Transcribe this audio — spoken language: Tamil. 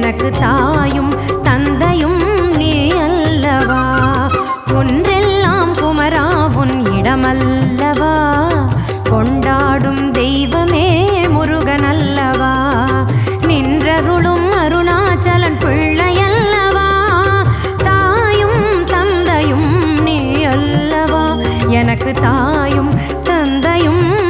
எனக்கு தாயும் தந்தையும் நீ அல்லவா. ஒன்றெல்லாம் குமரா உன் இடமல்லவா. கொண்டாடும் தெய்வமே முருகன் அல்லவா. நின்றருளும் அருணாச்சலன் பிள்ளையல்லவா. தாயும் தந்தையும் நீ அல்லவா. எனக்கு தாயும் தந்தையும்